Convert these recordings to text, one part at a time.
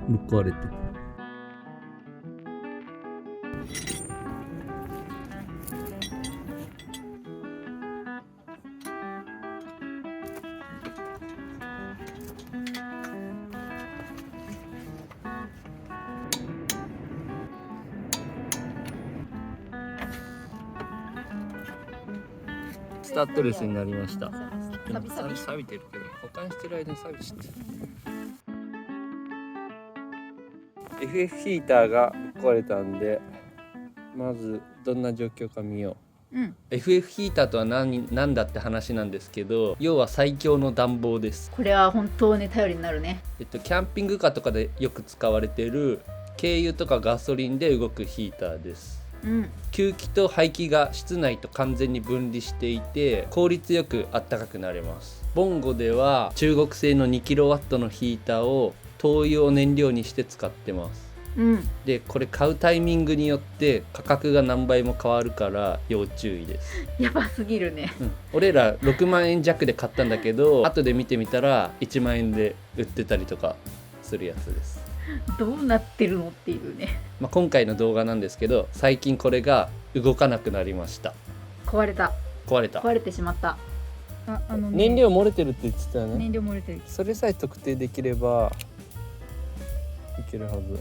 ぶっ壊れてる。スタッドレスになりました。錆びてるけど保管してる間に錆びちゃった。FF ヒーターが壊れたんで、まずどんな状況か見よう。FF ヒーターとは何だって話なんですけど、要は最強の暖房です。これは本当に頼りになるね。キャンピングカーとかでよく使われている軽油とかガソリンで動くヒーターです。吸気と排気が室内と完全に分離していて、効率よくあったかくなれます。ボンゴでは中国製の 2kW のヒーターを灯油を燃料にして使ってます。でこれ買うタイミングによって価格が何倍も変わるから要注意です。やばすぎるね。俺ら6万円弱で買ったんだけど、後で見てみたら1万円で売ってたりとかするやつです。どうなってるのっていうね。今回の動画なんですけど、最近これが動かなくなりました。壊れてしまった。燃料漏れてるって言ってたよね。燃料漏れてる。それさえ特定できればいけるはず。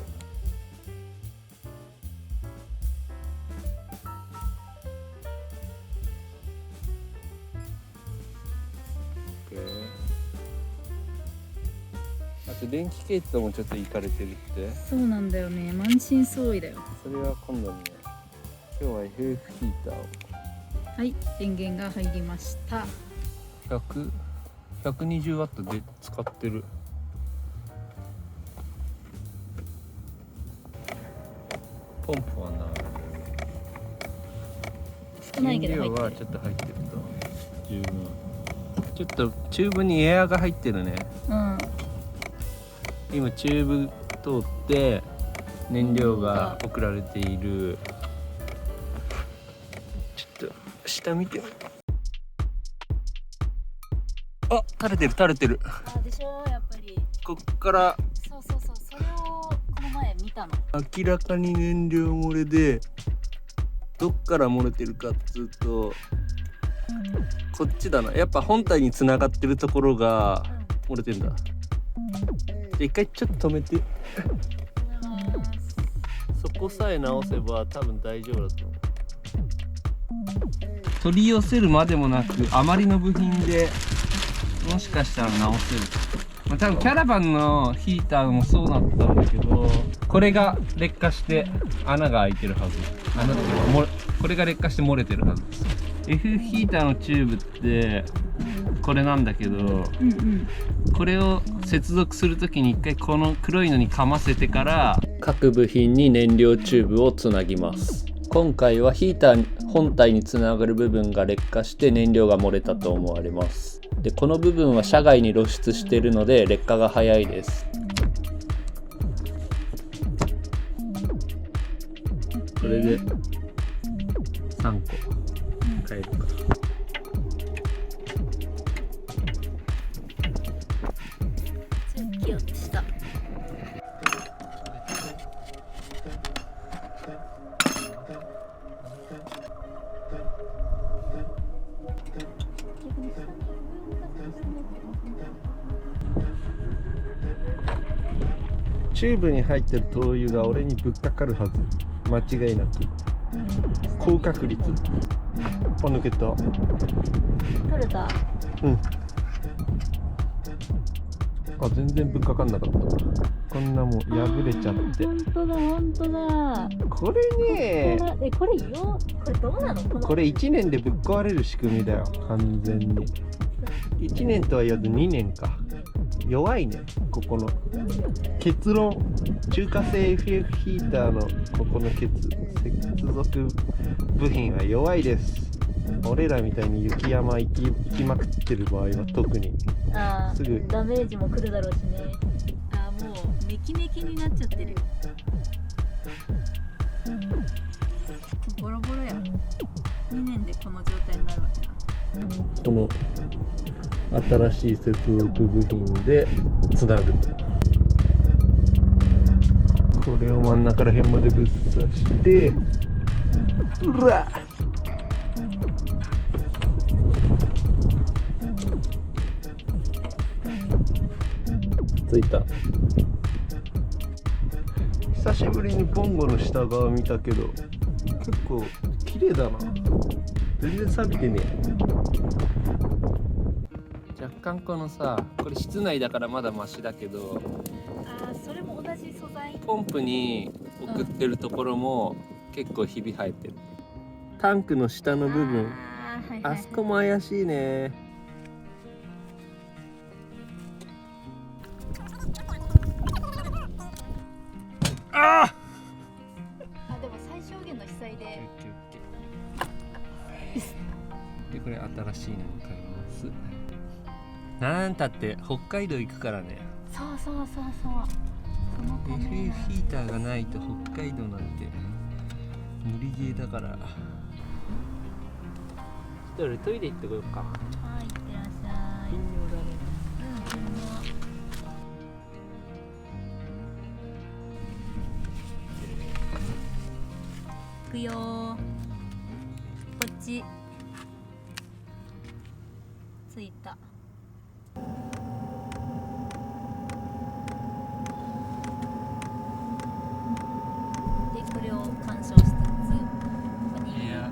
あと電気系統もちょっといかれてるって。そうなんだよね。満身創痍だよ。それは今度ね、今日は FF ヒーターを。はい、電源が入りました。120W で使ってる。ポンプはな、少ないけど燃料はちょっと入ってると十分。ちょっとチューブにエアが入ってるね。今チューブ通って燃料が送られている。ちょっと下見て。あ、垂れてる。でしょ、やっぱり。こっから。そう、それをこの前見たの。明らかに燃料漏れで、どっから漏れてるかっつうと、こっちだな。やっぱ本体に繋がってるところが漏れてんだ。一回ちょっと止めて。そこさえ直せば多分大丈夫だと思う。取り寄せるまでもなく、あまりの部品でもしかしたら直せる。多分キャラバンのヒーターもそうなったんだけど、これが劣化して穴が開いてるはず。これが劣化して漏れてるはずです。FF ヒーターのチューブってこれなんだけど、これを接続するときに一回この黒いのにかませてから各部品に燃料チューブをつなぎます。今回はヒーター本体につながる部分が劣化して燃料が漏れたと思われます。でこの部分は車外に露出しているので劣化が早いです。これで3個変えるか。キュッとした。チューブに入ってる灯油が俺にぶっかかるはず。間違いなく。高確率。抜けた。取れた。あ、全然ぶっかかんなかった。こんなもん破れちゃって。本当だ。これね。これどうなの？これ1年でぶっ壊れる仕組みだよ。完全に。1年とは言わず2年か。弱いね、ここの。結論、中華製 FF ヒーターのここの接続部品は弱いです。俺らみたいに雪山行きまくってる場合は特にすぐダメージも来るだろうしね。もうメキメキになっちゃってるよ。ボロボロや。2年でこの状態になるわけだ。この新しい接続部品でつなぐ。れを真ん中ら辺までぶっ刺して、うわっ、ついた。久しぶりにボンゴの下側見たけど結構綺麗だな。全然錆びてねえ。若干このさ、これ室内だからまだマシだけど、あー、それも同じ素材。ポンプに送ってるところも結構ひび生えてる。タンクの下の部分、あー、はいはい、あそこも怪しいね。ああ、あ、でも最小限の被災で。で、これ新しいのを買います。なんたって北海道行くからね。そうそうそうそう。そのた FF めヒーターがないと北海道なんて無理ゲーだから。ちょっと俺トイレ行ってこようか。はい、いってらっしゃい。頻尿だね。行くよー。こっち。着いた。で、これを鑑賞しつつ、ここに。いや、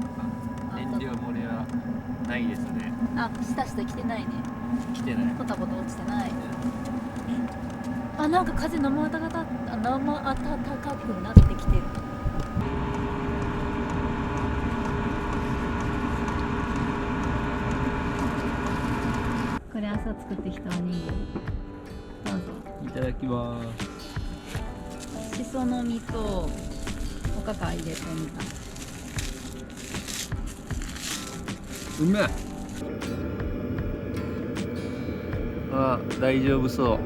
燃料漏れはないですね。あ、下来てないね。来てない。ポタポタ落ちてない。あ、なんか風生暖かくなってきてる。これ朝作ってきたおにぎり。どうぞ。いただきます。しその実とおかか入れてみた。うめえ。ああ、大丈夫そう。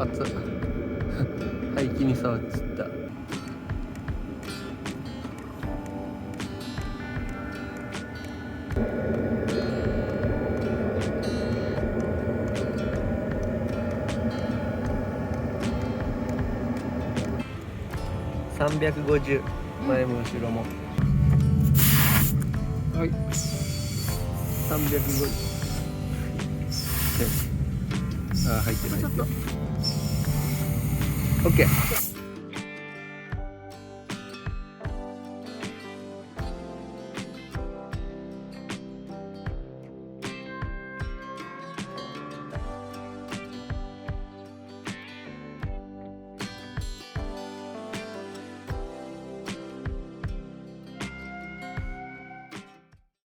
熱っ。排気に触っちった。350、前も後ろも。はい。350。あ、入ってる。ちょっと。オッケー。